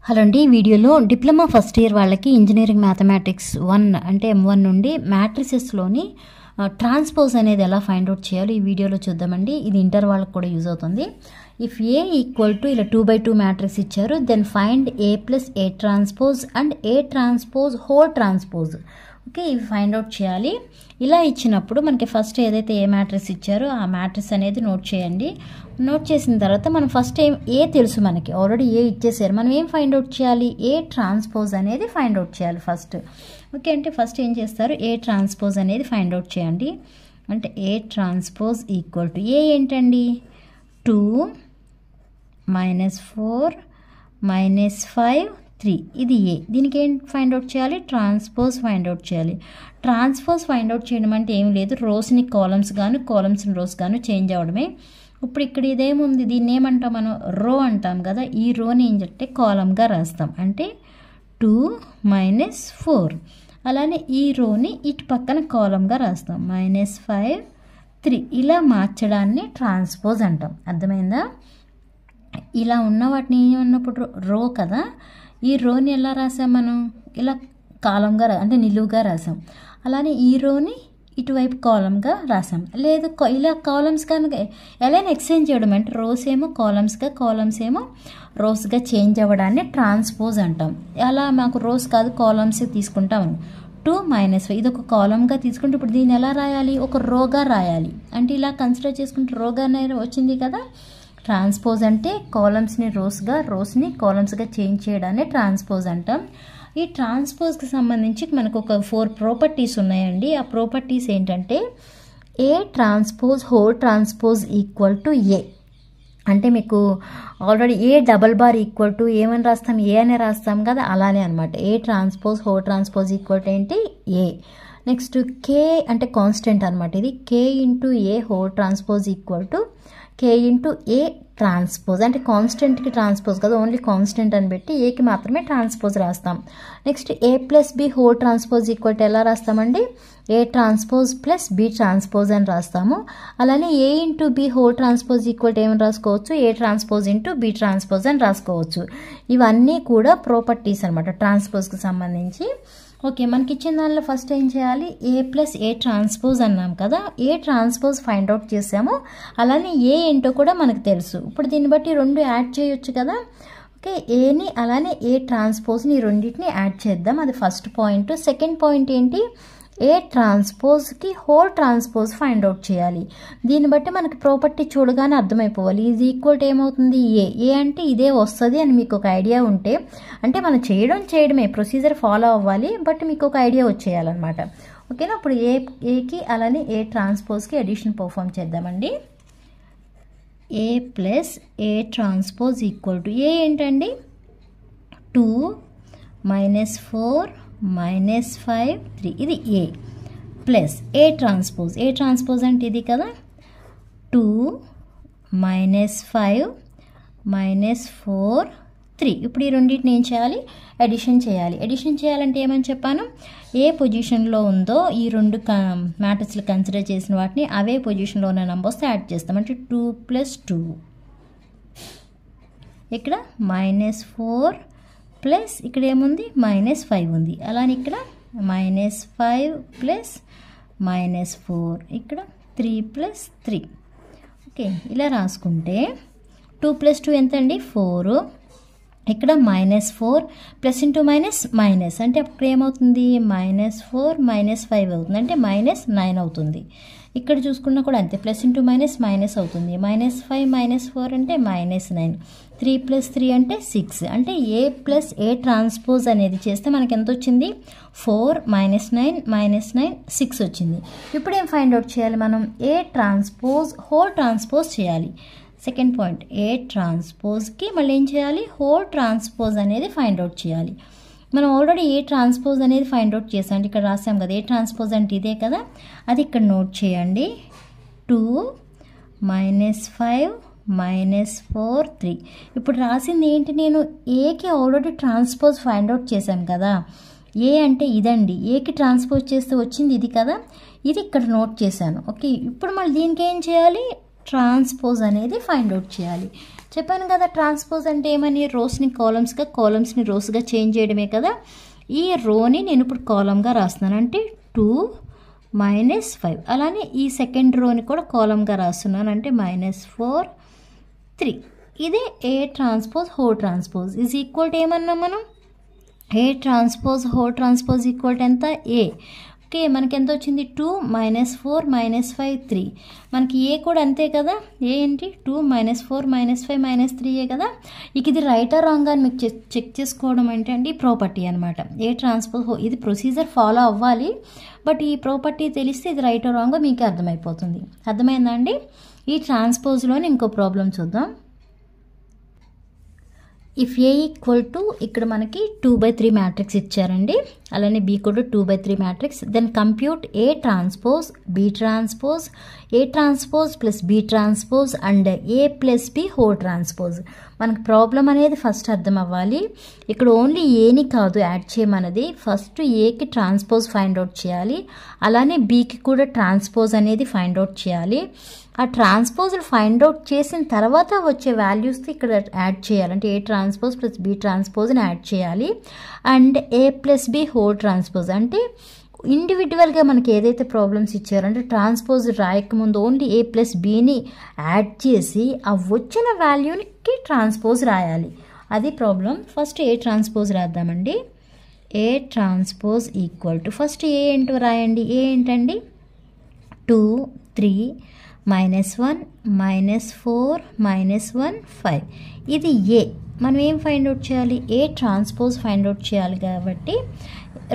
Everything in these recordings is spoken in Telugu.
హలో అండి, ఈ వీడియోలో డిప్లొమా ఫస్ట్ ఇయర్ వాళ్ళకి ఇంజనీరింగ్ మ్యాథమెటిక్స్ 1 అంటే M1 నుండి మ్యాట్రిసెస్లోని ట్రాన్స్పోజ్ అనేది ఎలా ఫైండ్ అవుట్ చేయాలో ఈ వీడియోలో చూద్దామండి. ఇది ఇంటర్ వాళ్ళకి కూడా యూజ్ అవుతుంది. ఇఫ్ ఏ ఈక్వల్ టు ఇలా 2/2 మ్యాట్రిక్స్ ఇచ్చారు, then find A plus A transpose and A transpose whole transpose. Okay, ఇవి ఫైండ్ అవుట్ చేయాలి. ఇలా ఇచ్చినప్పుడు మనకి ఫస్ట్ ఏదైతే ఏ మ్యాట్రిక్స్ ఇచ్చారో ఆ మ్యాట్రిక్స్ అనేది నోట్ చేయండి. నోట్ చేసిన తర్వాత మనం ఫస్ట్ ఏ తెలుసు, మనకి ఆల్రెడీ ఏ ఇచ్చేసారు. మనం ఏం ఫైండ్ అవుట్ చేయాలి? ఏ ట్రాన్స్పోజ్ అనేది ఫైండ్ అవుట్ చేయాలి ఫస్ట్. ఓకే, అంటే ఫస్ట్ ఏం చేస్తారు? ఏ ట్రాన్స్పోజ్ అనేది ఫైండ్ అవుట్ చేయండి. అంటే ఏ ట్రాన్స్పోజ్ ఈక్వల్ టు ఏ ఏంటండి? 2 - 4 - 5 3. ఇది ఏ. దీనికి ఏం ఫైండ్ అవుట్ చేయాలి? ట్రాన్స్పోజ్ ఫైండ్ అవుట్ చేయాలి. ట్రాన్స్పోజ్ ఫైండ్ అవుట్ చేయడం అంటే ఏం లేదు, రోస్ని కాలమ్స్ గాను కాలమ్స్ని రోస్ గాను చేంజ్ అవ్వడమే. ఇప్పుడు ఇక్కడ ఇదేముంది, దీన్ని ఏమంటాం మనం? రో అంటాం కదా. ఈ రోని ఏం చెప్తే కాలమ్గా రాస్తాం, అంటే 2 - 4. అలానే ఈ రోని ఇటు పక్కన కాలమ్గా రాస్తాం, -5 3. ఇలా మార్చడాన్ని ట్రాన్స్పోజ్ అంటాం. అర్థమైందా? ఇలా ఉన్న వాటిని ఏమన్నప్పుడు రో కదా, ఈ రోని ఎలా రాసాం మనం? ఇలా కాలంగా అంటే నిలువుగా రాసాం. అలానే ఈ రోని ఇటువైపు కాలంగా రాసాం. లేదు ఇలా కాలమ్స్ కనుక ఎలా ఎక్స్చేంజ్ చేయడం అంటే రోస్ ఏమో కాలమ్స్గా, కాలమ్స్ ఏమో రోస్గా చేంజ్ అవ్వడాన్ని ట్రాన్స్పోజ్ అంటాం. అలా మాకు రోస్ కాదు కాలమ్స్ తీసుకుంటాం. 2 - 5 ఇది ఒక కాలమ్గా తీసుకుంటే ఇప్పుడు దీన్ని ఎలా రాయాలి? ఒక రోగా రాయాలి. అంటే ఇలా కన్సిడర్ చేసుకుంటే రోగానే వచ్చింది కదా. ట్రాన్స్పోజ్ అంటే కాలమ్స్ని రోస్గా, రోస్ని కాలమ్స్గా చేంజ్ చేయడాన్ని ట్రాన్స్పోజ్ అంటాం. ఈ ట్రాన్స్పోజ్కి సంబంధించి మనకు ఒక 4 ప్రాపర్టీస్ ఉన్నాయండి. ఆ ప్రాపర్టీస్ ఏంటంటే A transpose whole transpose equal to A. అంటే మీకు already A double bar equal to ఏమని రాస్తాం? ఏ అనే రాస్తాం కదా, అలానే అనమాట. A transpose whole transpose equal to ఏంటి? ఏ. నెక్స్ట్ కే అంటే కాన్స్టెంట్ అనమాట. ఇది K into A whole transpose equal to K into A transpose. అంటే కాన్స్టెంట్కి ట్రాన్స్పోజ్ కదా, ఓన్లీ కాన్స్టెంట్ అని పెట్టి ఏకి మాత్రమే ట్రాన్స్పోజ్ రాస్తాం. Next A plus B whole transpose equal to ఎలా రాస్తామండి? A transpose plus B transpose అని రాస్తాము. అలానే A into B whole transpose equal to ఏమని రాసుకోవచ్చు? A transpose into B transpose అని రాసుకోవచ్చు. ఇవన్నీ కూడా ప్రాపర్టీస్ అనమాట ట్రాన్స్పోజ్కి సంబంధించి. ఓకే, మనకి ఇచ్చిన దానిలో ఫస్ట్ ఏం చేయాలి? ఏ ప్లస్ ఏ ట్రాన్స్పోజ్ అన్నాం కదా, ఏ ట్రాన్స్పోజ్ ఫైండ్ అవుట్ చేసాము. అలానే ఏ ఏంటో కూడా మనకు తెలుసు. ఇప్పుడు దీన్ని బట్టి 2 యాడ్ చేయొచ్చు కదా. ఓకే, ఏని అలానే ఏ ట్రాన్స్పోజ్ని ఈ రెండింటిని యాడ్ చేద్దాం. అది ఫస్ట్ పాయింట్. సెకండ్ పాయింట్ ఏంటి? ఏ ట్రాన్స్పోజ్కి హోల్ ట్రాన్స్పోజ్ ఫైండ్ అవుట్ చేయాలి. దీన్ని బట్టి మనకి ప్రాపర్టీ చూడగానే అర్థమైపోవాలి. ఇది ఈక్వల్ టు ఏమవుతుంది? ఏ అంటే ఇదే వస్తుంది అని మీకు ఒక ఐడియా ఉంటే, అంటే మనం చేయడమే ప్రొసీజర్ ఫాలో అవ్వాలి, బట్ మీకు ఒక ఐడియా వచ్చేయాలన్నమాట. ఓకేనా? ఇప్పుడు ఏకి అలానే ఏ ట్రాన్స్పోజ్కి అడిషన్ పర్ఫామ్ చేద్దామండి. A plus A transpose equal to ఏ ఏంటండి? 2 - 4 - 5 3. ఇది A plus A transpose. A transpose అంటే ఇది కదా, 2 - 5 - 4 3. ఇప్పుడు ఈ రెండింటిని ఏం చేయాలి? అడిషన్ చేయాలి. అడిషన్ చేయాలంటే ఏమని చెప్పాను? ఏ పొజిషన్లో ఉందో ఈ 2 మ్యాట్రిక్స్లు కన్సిడర్ చేసిన వాటిని అవే పొజిషన్లో ఉన్న నంబర్స్ యాడ్ చేస్తాం. అంటే 2 + 2. ఇక్కడ -4 ప్లస్ ఇక్కడ ఏముంది? -5 ఉంది. అలానే ఇక్కడ -5 ప్లస్ -4, ఇక్కడ 3 + 3. ఓకే, ఇలా రాసుకుంటే 2 + 2 ఎంత అండి? 4. ఇక్కడ -4 ప్లస్ ఇంటూ మైనస్ అంటే అప్పుడు ఏమవుతుంది? -4 - 5 అవుతుంది, అంటే -9 అవుతుంది. ఇక్కడ చూసుకున్నా కూడా అంతే, ప్లస్ ఇంటూ మైనస్ అవుతుంది. -5 - 4 అంటే -9. 3 + 3 అంటే 6. అంటే ఏ ప్లస్ ఏ ట్రాన్స్పోజ్ అనేది చేస్తే మనకి ఎంత వచ్చింది? 4 - 9 - 6 వచ్చింది. ఇప్పుడు ఏం ఫైండ్ అవుట్ చేయాలి మనం? ఏ ట్రాన్స్పోజ్ హోల్ ట్రాన్స్పోజ్ చేయాలి. సెకండ్ పాయింట్, ఏ ట్రాన్స్పోజ్కి మళ్ళీ ఏం చేయాలి? హోల్ ట్రాన్స్పోజ్ అనేది ఫైండ్ అవుట్ చేయాలి. మనం ఆల్రెడీ ఏ ట్రాన్స్పోజ్ అనేది ఫైండ్ అవుట్ చేసాం. ఇక్కడ రాసాం కదా, ఏ ట్రాన్స్పోజ్ అంటే ఇదే కదా, అది ఇక్కడ నోట్ చేయండి. 2 - 5 - 4 3. ఇప్పుడు రాసింది ఏంటి? నేను ఏకి ఆల్రెడీ ట్రాన్స్పోజ్ ఫైండ్ అవుట్ చేశాను కదా. ఏ అంటే ఇదండి, ఏకి ట్రాన్స్పోజ్ చేస్తే వచ్చింది ఇది కదా, ఇది ఇక్కడ నోట్ చేశాను. ఓకే, ఇప్పుడు మళ్ళీ దీనికి ఏం చేయాలి? ట్రాన్స్పోజ్ అనేది ఫైండ్ అవుట్ చేయాలి. చెప్పాను కదా ట్రాన్స్పోజ్ అంటే ఏమని, రోస్ని కాలమ్స్గా కాలమ్స్ని రోస్గా చేంజ్ చేయడమే కదా. ఈ రోని నేను ఇప్పుడు కాలమ్గా రాస్తున్నాను అంటే 2 - 5. అలానే ఈ సెకండ్ రోని కూడా కాలమ్గా రాస్తున్నాను అంటే -4 3. ఇదే ఏ ట్రాన్స్పోజ్ హో ట్రాన్స్పోజ్ ఈజ్ ఈక్వల్ టు ఏమన్నాం మనం, ఏ ట్రాన్స్పోజ్ హో ట్రాన్స్పోజ్ ఈక్వల్ టు ఎంత, ఏ. ఓకే, మనకి ఎంత వచ్చింది 2 - 4 - 5 3. మనకి ఏ కూడా అంతే కదా, ఏ ఏంటి 2 - 4 - 5 - 3 కదా. ఇక ఇది రైట్ ఆర్ రాంగ్ అని మీకు చెక్ చేసుకోవడం అంటే అండి ప్రాపర్టీ అనమాట. ఏ ట్రాన్స్పోజ్ హో, ఇది ప్రొసీజర్ ఫాలో అవ్వాలి, బట్ ఈ ప్రాపర్టీ తెలిస్తే ఇది రైట్ ఆర్ రాంగ్ మీకు అర్థమైపోతుంది. అర్థమైందా అండి. ఈ ట్రాన్స్పోజ్లోని ఇంకో ప్రాబ్లం చూద్దాం. ఇఫ్ ఏ ఈక్వల్ టు, ఇక్కడ మనకి 2/3 మ్యాట్రిక్స్ ఇచ్చారండి, అలానే బి కూడా 2/3 matrix. Then compute A transpose B transpose, A transpose plus B transpose and A plus B whole transpose. మనకు ప్రాబ్లం అనేది ఫస్ట్ అర్థం అవ్వాలి. ఇక్కడ ఓన్లీ ఏని కాదు యాడ్ చేయమన్నది, ఫస్ట్ ఏకి ట్రాన్స్పోజ్ ఫైండ్ అవుట్ చేయాలి, అలానే బికి కూడా ట్రాన్స్పోజ్ అనేది ఫైండ్ అవుట్ చేయాలి. ఆ ట్రాన్స్పోజ్లు ఫైండ్ అవుట్ చేసిన తర్వాత వచ్చే వాల్యూస్తో ఇక్కడ యాడ్ చేయాలి, అంటే ఏ ట్రాన్స్పోజ్ ప్లస్ బి ట్రాన్స్పోజ్ని యాడ్ చేయాలి. And A plus B whole transpose అంటే ఇండివిజువల్గా మనకి ఏదైతే ప్రాబ్లమ్స్ ఇచ్చారంటే ట్రాన్స్పోజ్ రాయకముందు ఓన్లీ ఏ ప్లస్ బిని యాడ్ చేసి ఆ వచ్చిన వాల్యూకి ట్రాన్స్పోజ్ రాయాలి, అది ప్రాబ్లం. ఫస్ట్ ఏ ట్రాన్స్పోజ్ రాద్దామండి. A transpose equal to, first A ఏంటో రాయండి. ఏ ఏంటండి 2 3 -1 -4 -1 5. ఇది ఏ. మనం ఏం ఫైండ్ అవుట్ చేయాలి, ఏ ట్రాన్స్పోజ్ ఫైండ్ అవుట్ చేయాలి కాబట్టి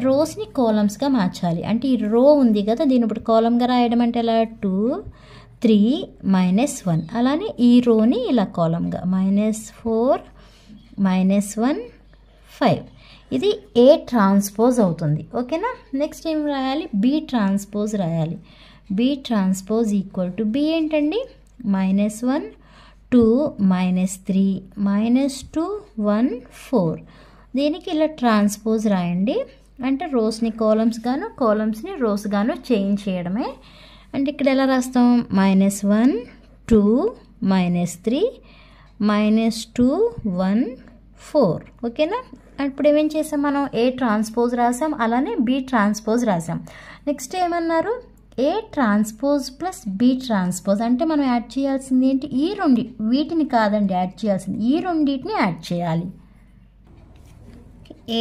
రోస్ని కాలమ్స్గా మార్చాలి. అంటే ఈ రో ఉంది కదా, దీని ఇప్పుడు కాలమ్గా రాయడం అంటే ఎలా 2 3 -1. అలానే ఈ రోని ఇలా కాలమ్గా -4 -1 5. ఇది ఏ ట్రాన్స్పోజ్ అవుతుంది. ఓకేనా. నెక్స్ట్ ఏం రాయాలి, బి ట్రాన్స్పోజ్ రాయాలి. B transpose equal to, B ఏంటండి -1 2 -3 -2 1 4. దీనికి ఇలా ట్రాన్స్పోజ్ రాయండి, అంటే రోస్ని కాలమ్స్ గాను కాలమ్స్ని రోస్ గాను చేంజ్ చేయడమే. అంటే ఇక్కడ ఎలా రాస్తాం, -1 2 -3 -2 1 4. ఓకేనా. ఇప్పుడు ఏమేం చేసాం మనం, ఏ ట్రాన్స్పోజ్ రాసాం, అలానే బి ట్రాన్స్పోజ్ రాసాం. నెక్స్ట్ ఏమన్నారు, A transpose plus B transpose. అంటే మనం యాడ్ చేయాల్సింది ఏంటి, ఈ రెండు, వీటిని కాదండి యాడ్ చేయాల్సింది, ఈ రెండింటిని యాడ్ చేయాలి.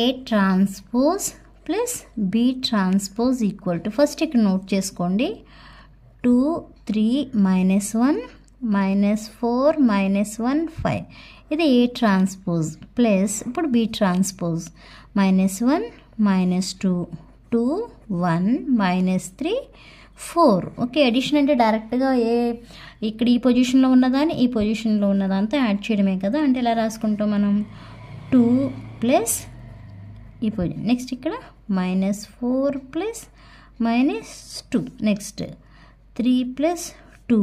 A transpose plus B transpose equal to, first ఇక్కడ నోట్ చేసుకోండి 2 3 -1 -4 -1 5. ఇది ఏ ట్రాన్స్పోజ్ ప్లస్ ఇప్పుడు బి ట్రాన్స్పోజ్ -1 -2 2 1 -3 4. ఓకే, అడిషన్ అంటే డైరెక్ట్గా ఏ ఇక్కడ ఈ పొజిషన్లో ఉన్నదాన్ని ఈ పొజిషన్లో ఉన్నదంతా యాడ్ చేయడమే కదా. అంటే ఇలా రాసుకుంటాం మనం 2 ప్లస్ ఈ పొజిషన్, నెక్స్ట్ ఇక్కడ -4 plus -2, next 3 plus 2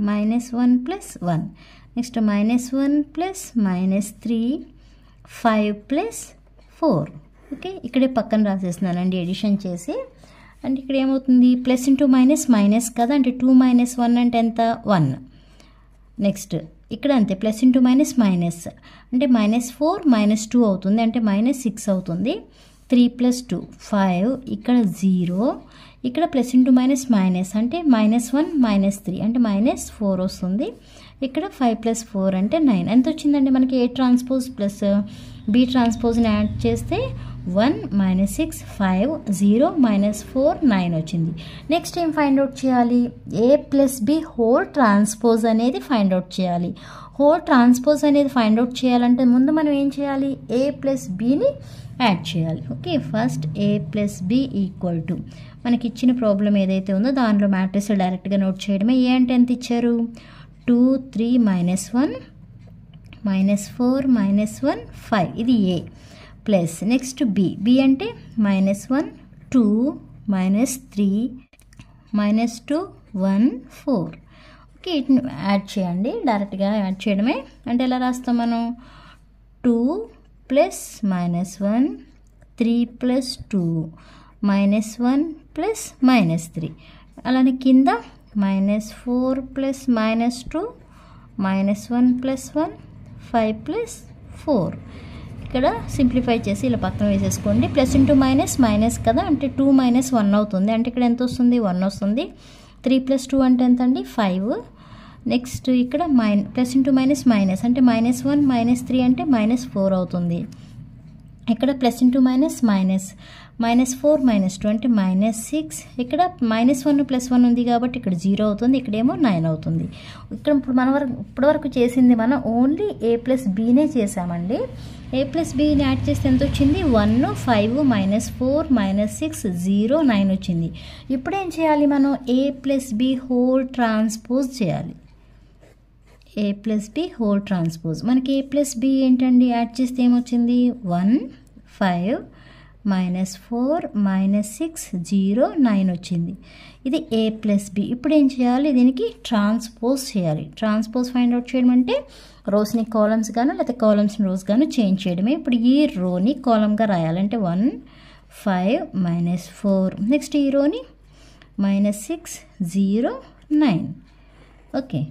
-1 plus 1, next -1 plus -3 5 plus 4. Okay, ఇక్కడే పక్కన రాసేస్తున్నానండి ఎడిషన్ చేసి. అంటే ఇక్కడ ఏమవుతుంది, ప్లస్ ఇంటూ మైనస్ మైనస్ కదా, అంటే 2 - 1 అంటే ఎంత 1. నెక్స్ట్ ఇక్కడ అంతే, ప్లస్ ఇంటూ మైనస్ మైనస్ అంటే -4 -2 అవుతుంది, అంటే -6 అవుతుంది. 3 + 2 5, ఇక్కడ 0, ఇక్కడ ప్లస్ ఇంటూ మైనస్ మైనస్ అంటే -1 -3 అంటే -4 వస్తుంది. ఇక్కడ 5 + 4 అంటే 9. ఎంత వచ్చిందండి మనకి, ఏ ట్రాన్స్పోజ్ ప్లస్ బి ట్రాన్స్పోజ్ని యాడ్ చేస్తే 1 - 6 5 0 -4 9 వచ్చింది. నెక్స్ట్ ఏం ఫైండ్ అవుట్ చేయాలి, A plus B whole transpose అనేది ఫైండ్ అవుట్ చేయాలి. హోల్ ట్రాన్స్పోజ్ అనేది ఫైండ్ అవుట్ చేయాలంటే ముందు మనం ఏం చేయాలి, ఏ ప్లస్ బిని యాడ్ చేయాలి. Okay, first A plus B equal to, మనకి ఇచ్చిన ప్రాబ్లం ఏదైతే ఉందో దానిలో మ్యాట్రిక్స్ డైరెక్ట్గా నోట్ చేయడమే. ఏ అంటే ఎంత ఇచ్చారు, 2 3 -1 -4 -1 5. ఇది A plus next B. B అంటే -1 2 -3 -2 1 4. ఓకే, వీటిని యాడ్ చేయండి, డైరెక్ట్గా యాడ్ చేయడమే. అంటే ఎలా రాస్తాం మనం, 2 ప్లస్ -1 3 + 2 -1 ప్లస్ -3. అలానే కింద -4 ప్లస్ -2 -1 + 1 5 + 4. ఇక్కడ సింప్లిఫై చేసి ఇలా పక్కన వేసేసుకోండి. ప్లస్ ఇంటూ మైనస్ మైనస్ కదా, అంటే 2 - 1 అవుతుంది. అంటే ఇక్కడ ఎంత వస్తుంది? 1 వస్తుంది. 3 + 2 అంటే ఎంత అండి? 5. నెక్స్ట్ ఇక్కడ ప్లస్ ఇంటూ మైనస్ మైనస్ అంటే -1 - 3 అంటే -4 అవుతుంది. ఇక్కడ ప్లస్ ఇంటూ మైనస్ మైనస్ -4 - 2 అంటే -6. ఇక్కడ -1 + 1 ఉంది కాబట్టి ఇక్కడ 0 అవుతుంది. ఇక్కడేమో 9 అవుతుంది. ఇక్కడ ఇప్పటివరకు చేసింది మనం ఓన్లీ a + bనే చేసామండి. a + bని యాడ్ చేస్తే ఎంత వచ్చింది? 1 5 -4 -6 0 9 వచ్చింది. ఇప్పుడు ఏం చేయాలి? మనం a + b హోల్ ట్రాన్స్పోజ్ చేయాలి. a + b whole transpose. మనకి a + b ఏంటండి? యాడ్ చేస్తే ఏమొచ్చింది? 1 5 -4 -6 0 9 వచ్చింది. ఇది a + b. ఇప్పుడు ఏం చేయాలి? దీనికి ట్రాన్స్పోజ్ చేయాలి. ట్రాన్స్పోజ్ ఫైండ్ అవుట్ చేయడం అంటే రోస్ని కాలమ్స్ గాను లేకపోతే కాలమ్స్ని రోస్ గాను చేంజ్ చేయడమే. ఇప్పుడు ఈ రోని కాలమ్గా రాయాలంటే 1 5 -4. నెక్స్ట్ ఈ రోని -6 0 9. ఓకే,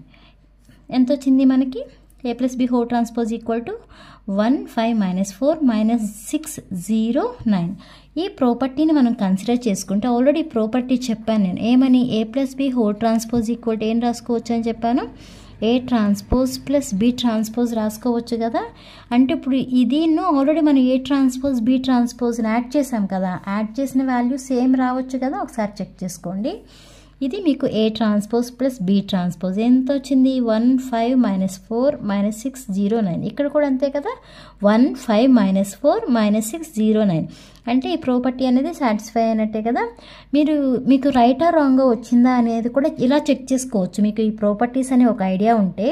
ఎంత వచ్చింది మనకి? a + b whole transpose equal to 1 5 -4 -6 0 9. ఈ ప్రాపర్టీని మనం కన్సిడర్ చేసుకుంటే ఆల్రెడీ ప్రాపర్టీ చెప్పాను నేను. ఏమని? a + b whole transpose equal to ఏం రాసుకోవచ్చు అని చెప్పాను? a ట్రాన్స్పోజ్ + b ట్రాన్స్పోజ్ రాసుకోవచ్చు కదా. అంటే ఇప్పుడు దీన్ని ఆల్రెడీ మనం a ట్రాన్స్పోజ్ b ట్రాన్స్పోజ్ని యాడ్ చేసాం కదా, యాడ్ చేసిన వాల్యూ సేమ్ రావచ్చు కదా. ఒకసారి చెక్ చేసుకోండి. ఇది మీకు a ట్రాన్స్పోజ్ + b ట్రాన్స్పోజ్ ఎంత వచ్చింది? 1 5 -4 -6 0 9. ఇక్కడ కూడా అంతే కదా, 1 5 -4 -6 0 9. అంటే ఈ ప్రాపర్టీ అనేది సాటిస్ఫై అయినట్టే కదా. మీకు రైటా రాంగ్గా వచ్చిందా అనేది కూడా ఇలా చెక్ చేసుకోవచ్చు. మీకు ఈ ప్రాపర్టీస్ అనే ఒక ఐడియా ఉంటే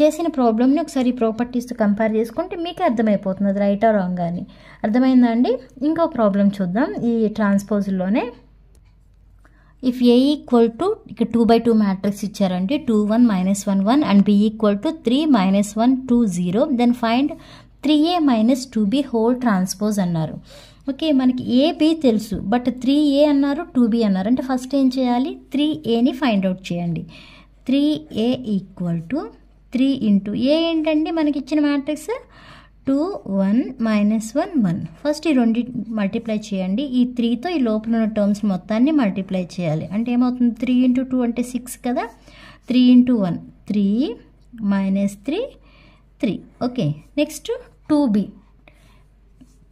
చేసిన ప్రాబ్లమ్ని ఒకసారి ఈ ప్రాపర్టీస్తో కంపేర్ చేసుకుంటే మీకే అర్థమైపోతుంది అది రైటా రాంగ్ అని. అర్థమైందా అండి? ఇంకో ప్రాబ్లం చూద్దాం ఈ ట్రాన్స్పోజ్లోనే. ఇఫ్ a ఈక్వల్ టు ఇక్కడ 2/2 మ్యాట్రిక్స్ ఇచ్చారండి, 2 1 -1 1 and b equal to 3 -1 2 0, then find 3a - 2b whole transpose అన్నారు. ఓకే, మనకి a b తెలుసు, బట్ 3a అన్నారు 2b అన్నారు. అంటే ఫస్ట్ ఏం చేయాలి? 3aని ఫైండ్ అవుట్ చేయండి. 3a equal to 3 into a ఏంటండి? మనకి ఇచ్చిన మ్యాట్రిక్స్ 2 1 -1 1. ఫస్ట్ ఈ రెండు మల్టిప్లై చేయండి. ఈ 3తో ఈ లోపల ఉన్న టర్మ్స్ మొత్తాన్ని మల్టిప్లై చేయాలి. అంటే ఏమవుతుంది? 3 × 2 అంటే 6 కదా. 3 × 1 3 -3 3. ఓకే, నెక్స్ట్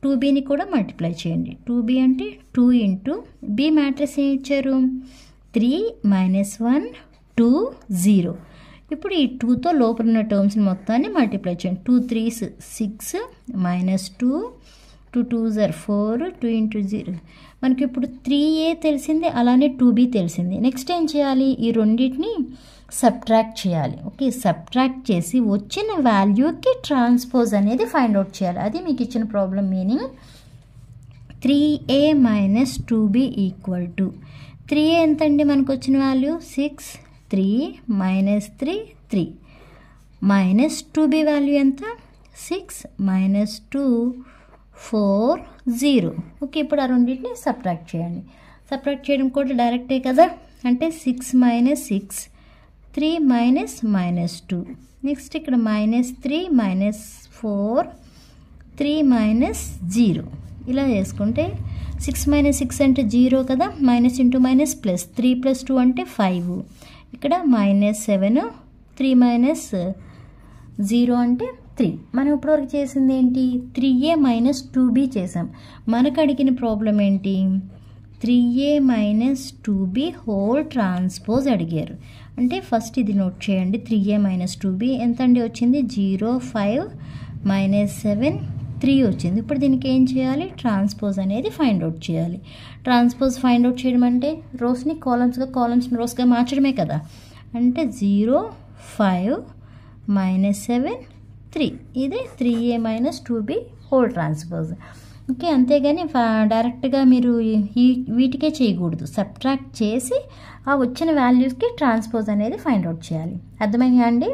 2bని కూడా మల్టిప్లై చేయండి. 2b అంటే 2 ఇంటూ b మ్యాట్రిక్స్ ఏం ఇచ్చారు? 3 -1 2 0. ఇప్పుడు ఈ 2తో లోపల ఉన్న టర్మ్స్ మొత్తాన్ని మల్టిప్లై చేయండి. 2 3s 6 -2 2 2s 4 2 × 0. మనకి ఇప్పుడు 3a తెలిసింది, అలానే 2b తెలిసింది. నెక్స్ట్ ఏం చేయాలి? ఈ రెండింటిని సబ్ట్రాక్ట్ చేయాలి. ఓకే, సబ్ట్రాక్ట్ చేసి వచ్చిన వాల్యూకి ట్రాన్స్పోజ్ అనేది ఫైండ్ అవుట్ చేయాలి. అది మీకు ఇచ్చిన problem meaning. 3a - 2b equal to 3a ఎంతండి? మనకు వచ్చిన వాల్యూ 6 3 -3 3 -2b వాల్యూ ఎంత? 6 -2 4 0. ఓకే, ఇప్పుడు ఆ రెండింటిని సబ్ట్రాక్ట్ చేయండి. సబ్ట్రాక్ట్ చేయడం కూడా డైరెక్టే కదా. అంటే 6 - 6 3 -2. నెక్స్ట్ ఇక్కడ -3 -4 3 -0. ఇలా చేసుకుంటే 6 - 6 అంటే 0 కదా. మైనస్ ఇంటూ మైనస్ ప్లస్ 3 + 2 అంటే 5. ఇక్కడ -7 3 - 0 అంటే 3. మనం ఇప్పటివరకు చేసింది ఏంటి? 3a - 2b చేసాం. మనకు అడిగిన ప్రాబ్లం ఏంటి? 3a - 2b హోల్ ట్రాన్స్పోజ్ అడిగారు. అంటే ఫస్ట్ ఇది నోట్ చేయండి. 3a - 2b ఎంత అండి వచ్చింది? 0 5 -7 3 వచ్చింది. ఇప్పుడు దీనికి ఏం చేయాలి? ట్రాన్స్పోజ్ అనేది ఫైండ్ అవుట్ చేయాలి. ట్రాన్స్పోజ్ ఫైండ్ అవుట్ చేయడం అంటే రోస్ని కాలమ్స్ని రోస్గా మార్చడమే కదా. అంటే 0 5 -7 3. ఇది 3a - 2b whole transpose. Okay, అంతేగాని డైరెక్ట్గా మీరు వీటికే చేయకూడదు. సబ్ట్రాక్ట్ చేసి ఆ వచ్చిన వాల్యూస్కి ట్రాన్స్పోజ్ అనేది ఫైండ్ అవుట్ చేయాలి. అర్థమైందా అండి?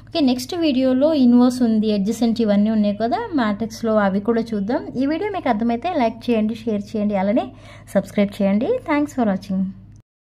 ఓకే, నెక్స్ట్ వీడియోలో ఇన్వర్స్ ఉంది, అడ్జసెంట్ ఇవన్నీ ఉన్నాయి కదా మ్యాట్రిక్స్లో, అవి కూడా చూద్దాం. ఈ వీడియో మీకు అర్థమైతే లైక్ చేయండి, షేర్ చేయండి, అలానే సబ్స్క్రైబ్ చేయండి. Thanks for watching.